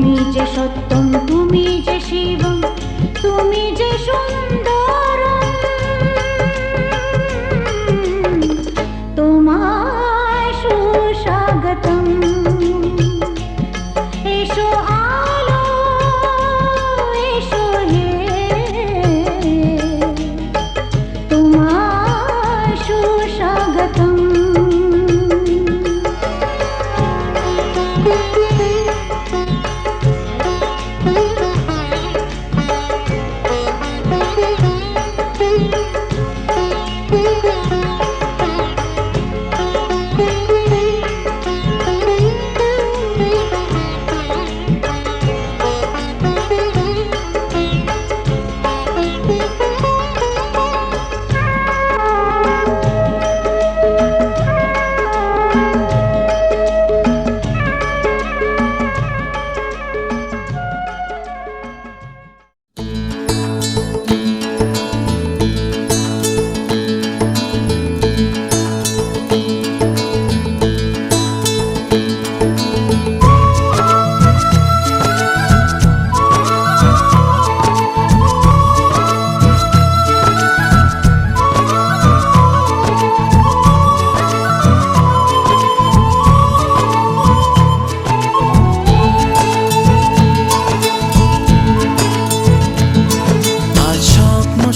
তুমি যে সত্যম, তুমি যে শিবম, তুমি যে সুন্দর, তোমায় সুস্বাগতম। এসো আলো, এসো হে, তোমায় সুস্বাগতম।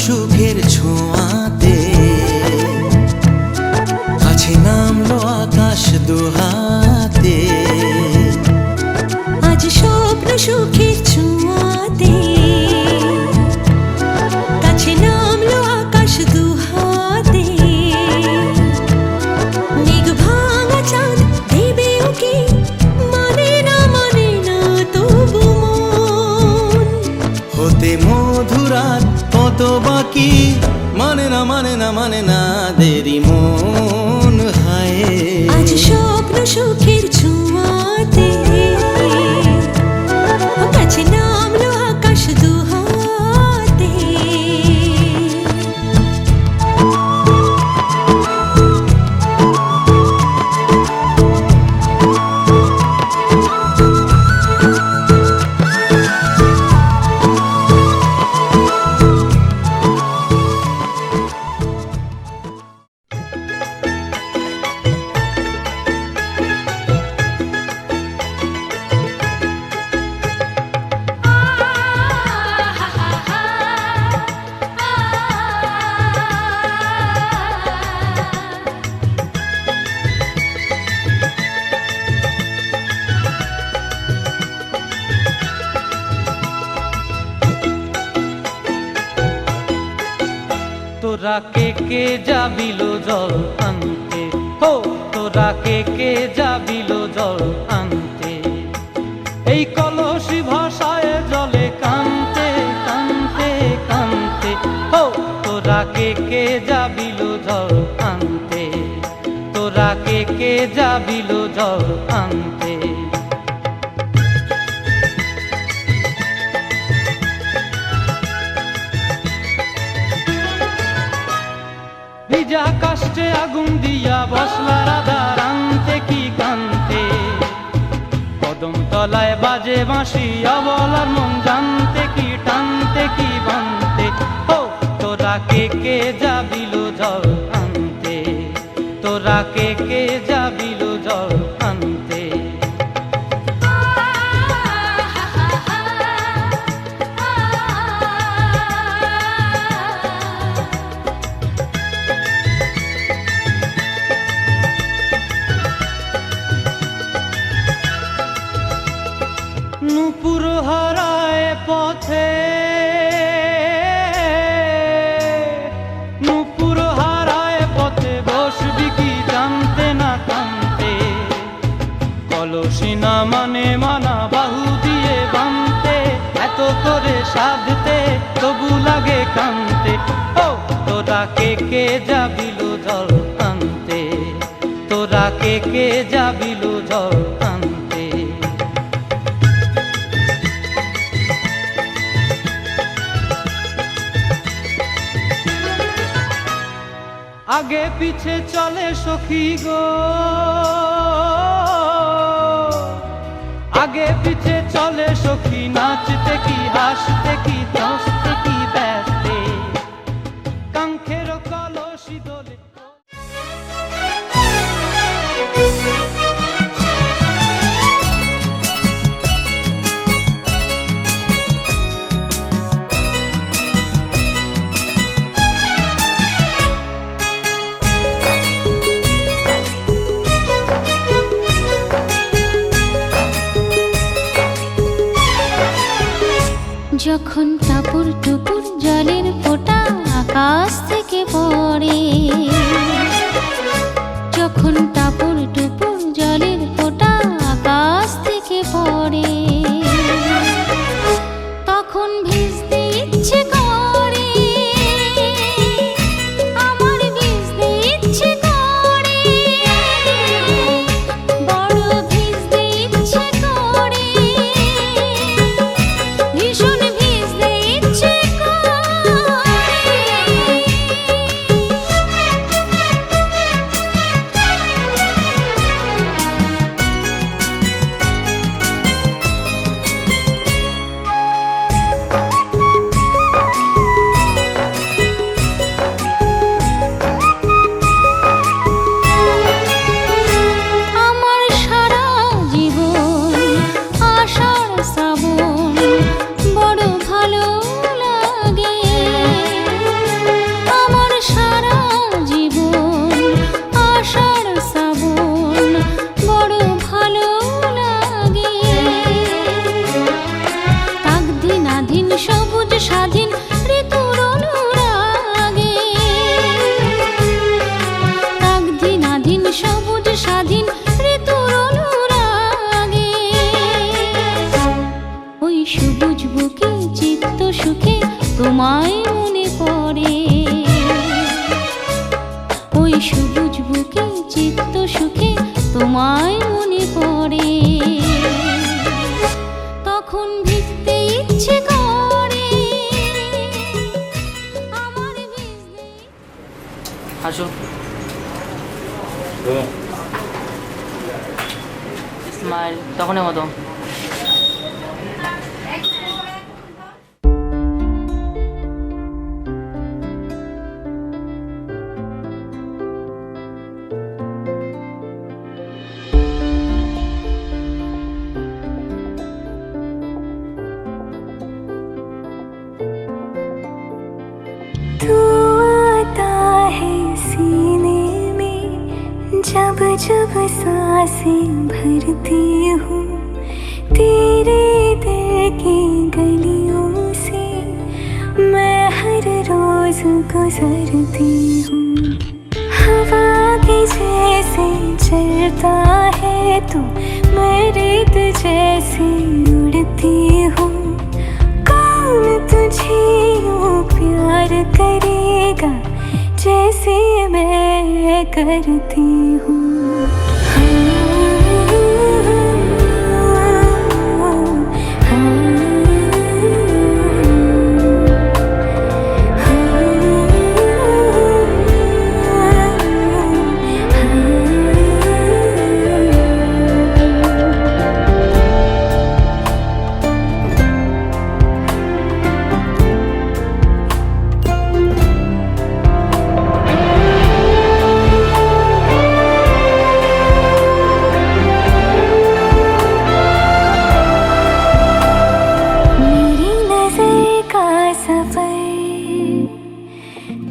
সুখের ছোঁয়াতে কাছে নামলো আকাশ দুহাতে। আজ স্বপ্ন সুখের ছোঁয়াতে কাছে নামলো আকাশ দুহাতে। মেঘ ভাঙা চাঁদ দেবে ওকে, মানে না তবু মন হতে মধুরাত কত বাকি, মানে না দেরি মন হায়। আজ স্বপ্ন সুখের ছোঁয়াতে কাছে নামলো আকাশ দুহাতে। তোরা কে যাবিল জল আনতে, হো তোরা কে যাবিল জল আনতে। এই কলসি ভাষায় জলে কানতে কানতে কানতে, হো তোরা কে যাবিল জল আনতে। তোরা কে যাবিল জল আনতে। ভিজা কাষ্টে আগুন দিয়া বসলা রাধার আনতে কি কান্তে। কদম তলায় বাজে বাঁশি অবলার মন জানতে কি টানতে কি বানতে। ও তোরা কে যাবিল জল আনতে। তোরা কে যাবিল জল আনতে। নূপুর হারায় পথে, নূপুর হারায় পথে বসবি কি জানতে না কানতে। কলসি না মানে মানা বাহু দিয়ে বানতে, এত করে সাধতে তবু লাগে কানতে। ও তোরা কে যাবিল জল আনতে। তোরা কে যাবিল জল আনতে। আগে পিছে চলে সখী গো, আগে পিছে চলে সখী নাচতে কি হাসতে কি হাসতে কি ব্যস্তে কাঙ্ক্ষের কলসি দোলে। যখন টাপুর টুপুর জলের ফোঁটা আকাশ থেকে পড়ে, যখন টাপুর টুপুর জলের ফোঁটা আকাশ থেকে পড়ে, তখন ভিজতে ইচ্ছে করে, আমার ভিজতে ইচ্ছে করে, বড় ভিজতে ইচ্ছে করে, ভীষণ ভিজতে ইচ্ছে করে। আমার সারা জীবন আষাঢ় শ্রাবণ বড় ভালো লাগে, আমার সারা জীবন আষাঢ় শ্রাবণ বড় ভালো লাগে। তাকদিনাধীন সবুজ স্বাধীন ঋতুর অনুরাগে, তাকদিনাধীন সবুজ স্বাধীন ঋতুর অনুরাগে, ওই সবুজ বুকে চিত্ত সুখে তোমায় মনে পড়ে, ওই সবুজ বুকে চিত্ত সুখে তোমায় মনে পড়ে, তখন ভিজতে ইচ্ছে করে, আমার ভিজতে। আসো স্মাইল তখনের মতো। तू आता है सीने में जब जब सांसें भरती हूँ, तेरे दिल की गलियों से मैं हर रोज गुजरती हूँ। हवा के जैसे चलता है तू, मैं रेत जैसे उड़ती हूँ। कौन तुझे यूं प्यार करेगा जैसे मैं करती हूँ।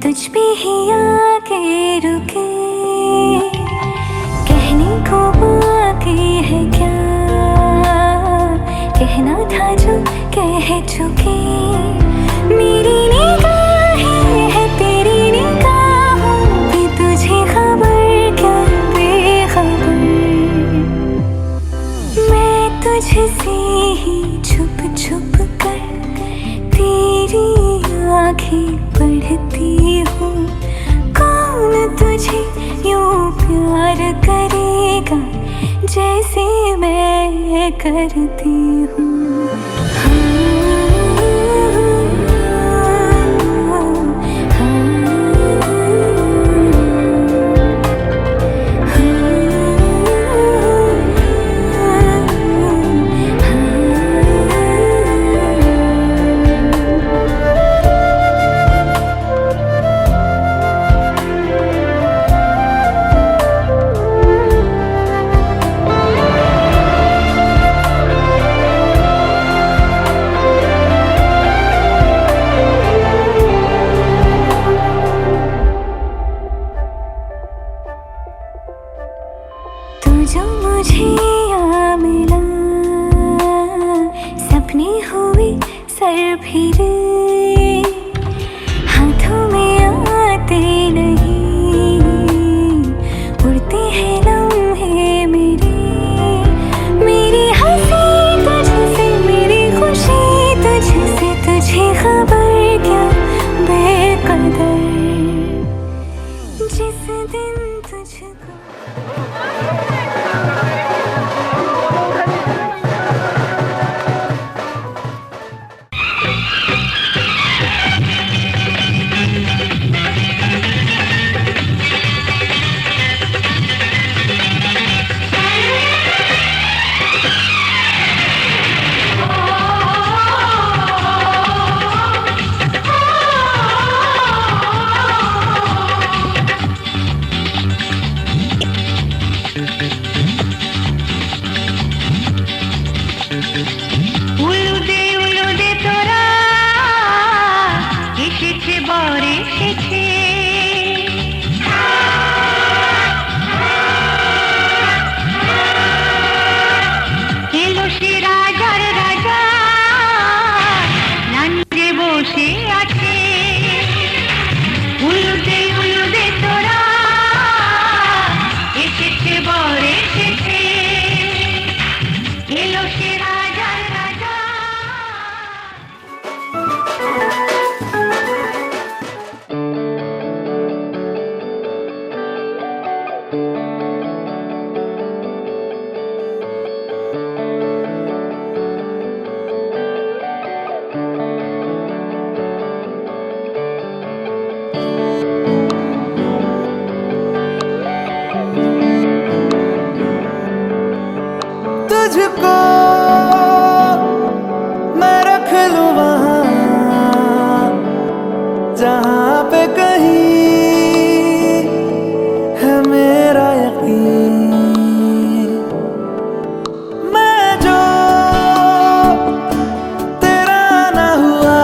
तुझ पे ही आके रुके, कहने को बाकी है क्या, कहना था जो कह चुके। मेरी निगाहें है तेरी निगाहों पे, तुझे खबर क्या बेखबर। मैं तुझसे ही छुप छुप कर तेरी आँखें पढ़ती हूँ। कौन तुझे यूं प्यार करेगा जैसे मैं करती हूँ। सर फिरे हाथों में आते नहीं, उड़ते हैं लम्हे मेरे, मेरी हंसी तुझसे, मेरी खुशी तुझसे, तुझे खबर क्या बेकदर जिस दिन तुझको উলুদে তোরা এসেছে বর এসেছে, এলো সে রাজার রাজা রানীরে বসে আছে। উলুদে তোরা এসেছে বর এসেছে, এলো সে রাজার রাজা। तुझको मैं रख लूं वहां जहां पे कहीं है मेरा यकीन। मैं जो तेरा ना हुआ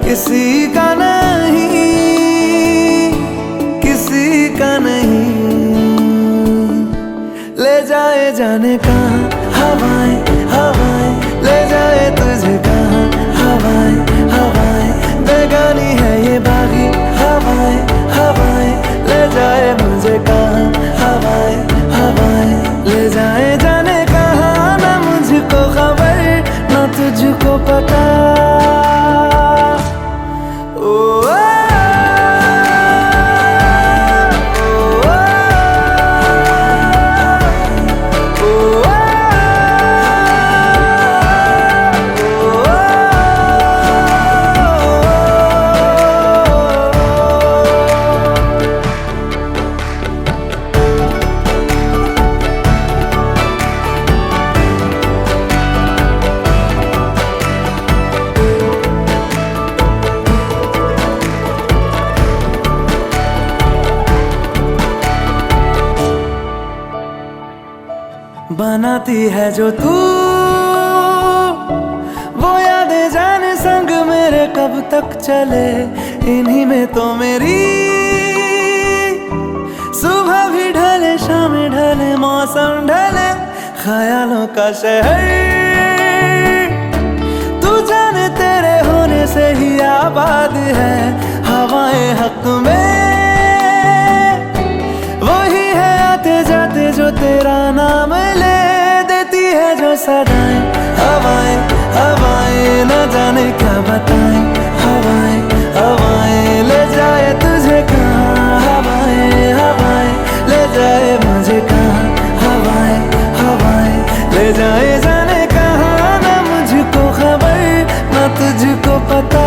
किसी का नहीं, किसी का नहीं। ले जाए जाने कहाँ हवाएं हवाएं, ले जाए तुझे कहाँ हवाएं हवाएं, बेगानी है ये बागी हवाएं हवाएं, ले जाए मुझे कहाँ हवाएं हवाएं, ले जाए जाने कहाँ ना मुझको खबर ना तुझको पता। ओ बनाती है जो तू वो यादें जाने संग मेरे कब तक चले, इन्हीं में तो मेरी सुबह भी ढले शाम ढले मौसम ढले, ख्यालों का शहर तू जाने तेरे होने से ही आबाद है। हवाएं हक में वही है आते जाते जो तेरा नाम ले देती है जो सदाएं। हवाएं हवाएं न जाने क्या बताएं, हवाएं हवाएं ले जाए तुझे कहाँ, हवाएं हवाएं ले जाए मुझे कहाँ, हवाएं हवाएं ले जाए जाने कहाँ ना मुझको खबर ना तुझको पता।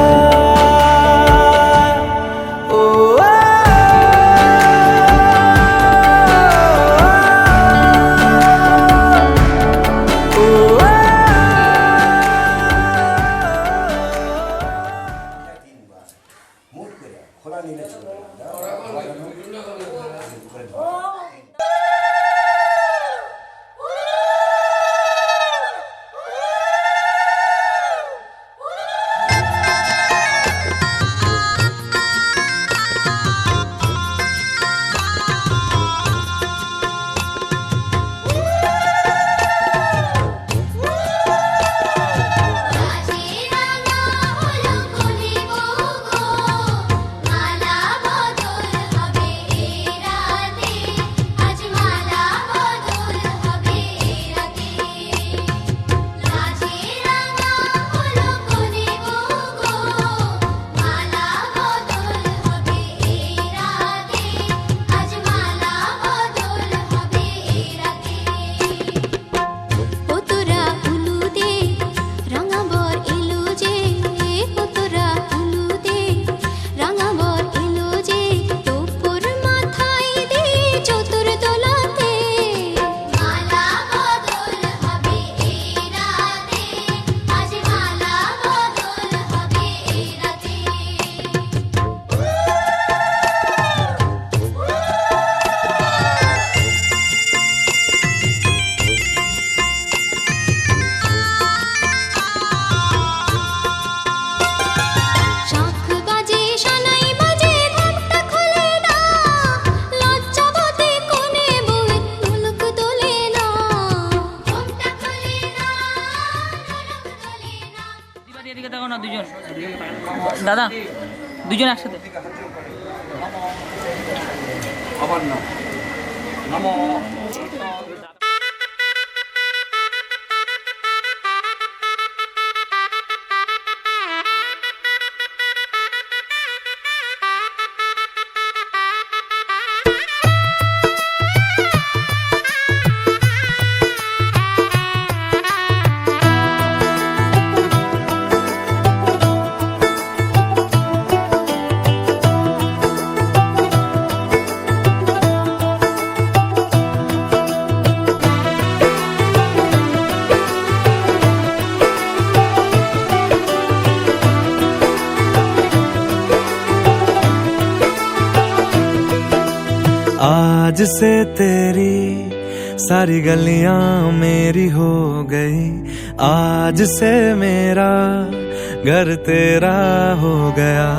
এদিকে দেখো না দুজন দাদা দুজন একসাথে আবার না নমো आज से तेरी सारी गलियां मेरी हो गई, आज से मेरा घर तेरा हो गया।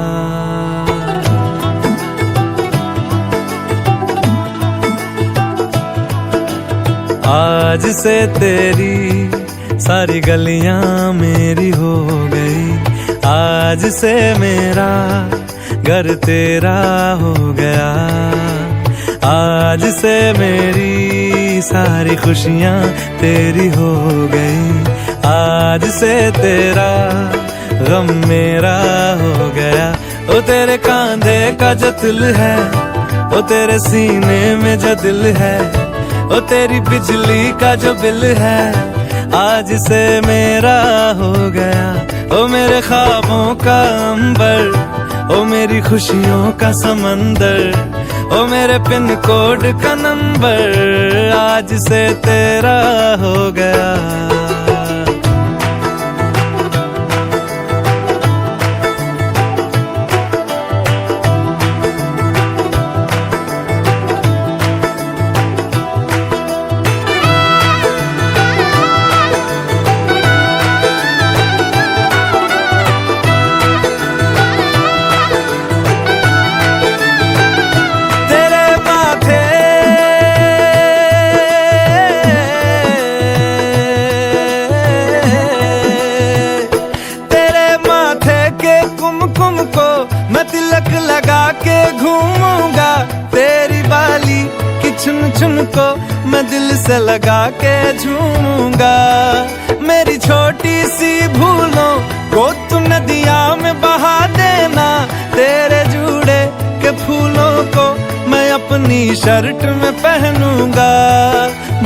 आज से तेरी सारी गलियां मेरी हो गई, आज से मेरा घर तेरा हो गया। आज से मेरी सारी खुशियां तेरी हो गई, आज से तेरा गम मेरा हो गया। ओ तेरे कांधे का जो दिल है, ओ तेरे सीने में जो दिल है, ओ तेरी बिजली का जो बिल है, आज से मेरा हो गया। ओ मेरे ख्वाबों का अंबर, ओ मेरी खुशियों का समंदर, ओ मेरे पिन कोड का नंबर, आज से तेरा हो गया। लगा के घूमूंगा तेरी बाली की चुन चुन को मैं दिल से लगा के झूमूंगा। मेरी छोटी सी भूलों को तू नदिया में बहा देना, तेरे जूड़े के फूलों को मैं अपनी शर्ट में पहनूंगा।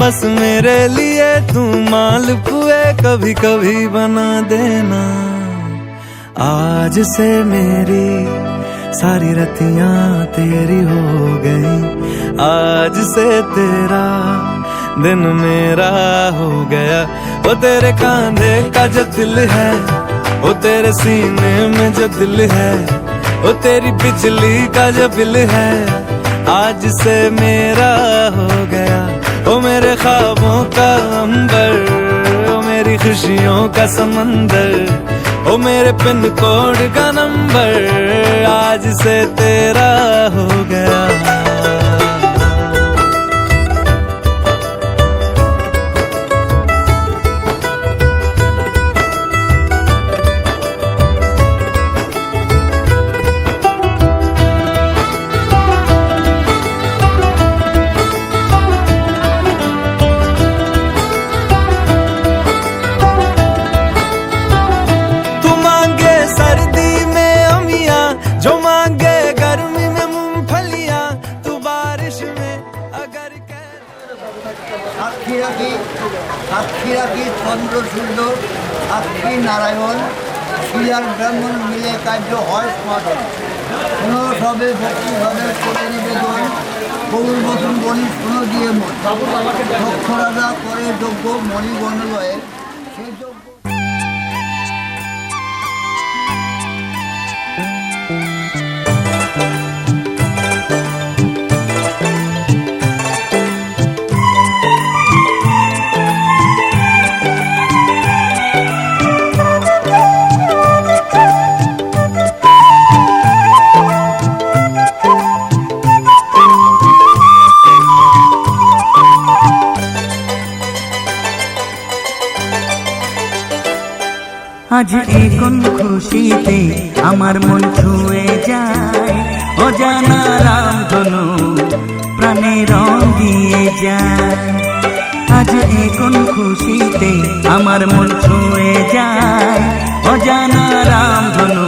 बस मेरे लिए तू मालपुए कभी कभी बना देना। आज से मेरी सारी रतियां तेरी हो गई, आज से तेरा दिन मेरा हो गया। वो तेरे कांधे का जो दिल है, वो तेरे सीने में जो दिल है, वो तेरी बिजली का जो बिल है, आज से मेरा हो गया। वो मेरे ख्वाबों का अंबर, वो मेरी खुशियों का समंदर, ओ मेरे पिन कोड का नंबर, आज से तेरा हो गया। जो मांगे गर्मी में मूंगफलियां, तू बारिश में अगर সাক্ষী রাখি চন্দ্র সূর্য সাক্ষী নারায়ণ শিলার ব্রাহ্মণ মিলে কার্য হয় সমাধান। পুনঃ সবে ভক্তিভাবে করে নিবেদন, বহুল বচন বলি শুনো দিয়ে মন। দক্ষ রাজা করে যজ্ঞ মণি গণলয়ে, সেই যজ্ঞ আজ এ কোন খুশিতে আমার মন ছুঁয়ে যায়, অজানা রামধনু প্রাণে রং দিয়ে যায়। আজ এ কোন খুশিতে আমার মন ছুঁয়ে যায়, অজানা রামধনু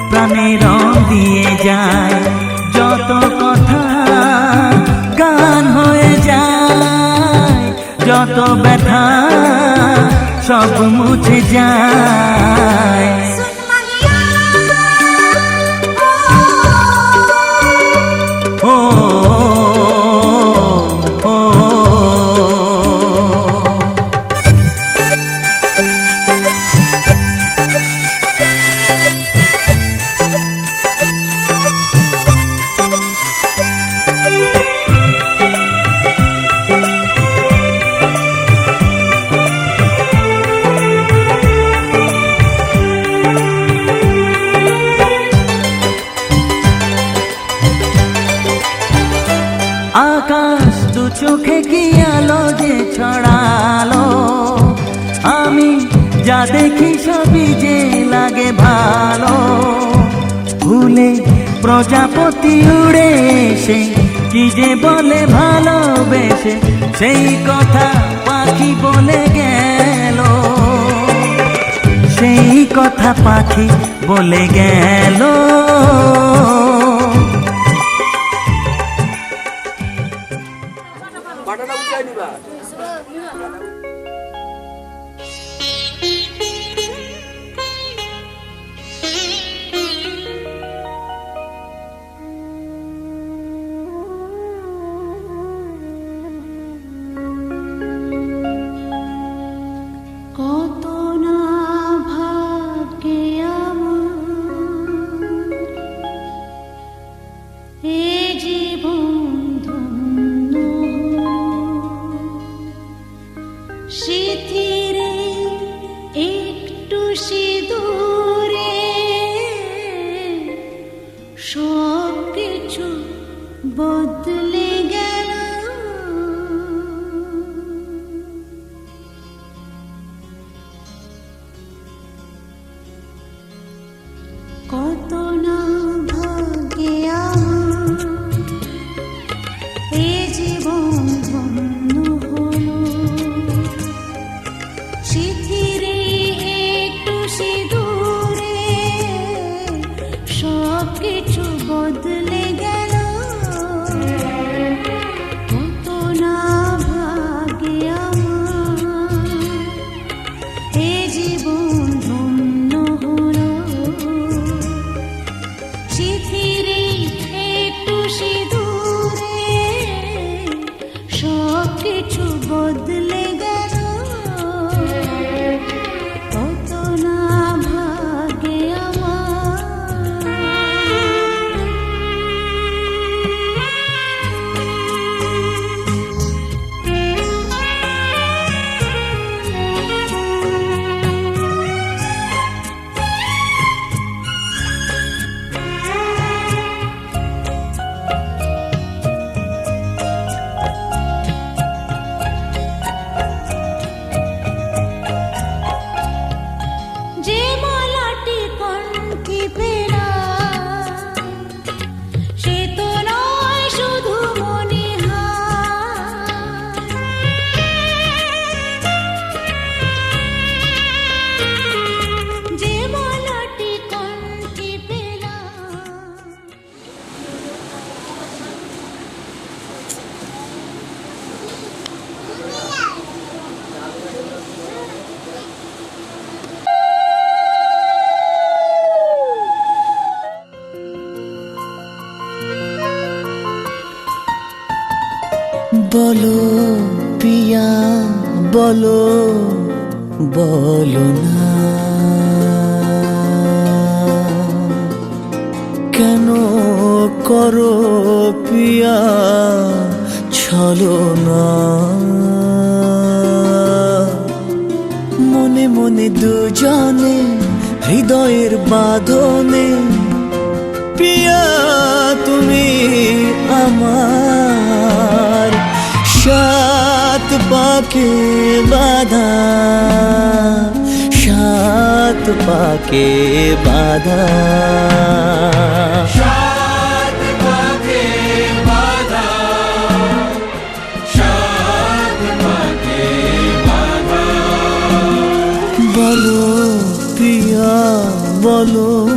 প্রাণে রং দিয়ে যায়। যত কথা গান হয়ে যায়, যত ব্যথা সব মুছে যায়। ও আকাশ দু চোখে কি আলো যে ছড়ালো, আমি যা দেখি সবই যে লাগে ভালো। ভুলে প্রজাপতি উড়ে এসে কি যে বলে ভালোবেসে, সেই কথা পাখি বলে গেল, সেই কথা পাখি বলে গেল। পাটাটা উঠাই নিবা। কত না ভাগ্যে আমার এ জীবন ধন্য স্মৃতিরে একটু সিঁদুরে সব কিছু বদলে গেল। কত না ভাগ্যে আমার এ জীবন ধন্য হলো স্মৃতিরে একটু সিঁদুরে সব কিছু বদলে গেল। কত না ভাগ্যে আমার এ জীবন ধন্য হলো চিঠিরে একটু সিঁদুরে সব কিছু বদলে গেল। কত না ভাগ্যে আমার। যে মালাটি কণ্ঠে পেরা সে তো নয় শুধু মনে হয়, যে মালাটি কণ্ঠে পেরা। বলো পিয়া বলো, বলো না কেন করো পিয়া ছলনা। মনে মনে দুজনে হৃদয়ের বাঁধনে পিয়া তুমি আমার সাত পাকে বাঁধা, সাত পাকে বাঁধা। বলো প্রিয়া বলো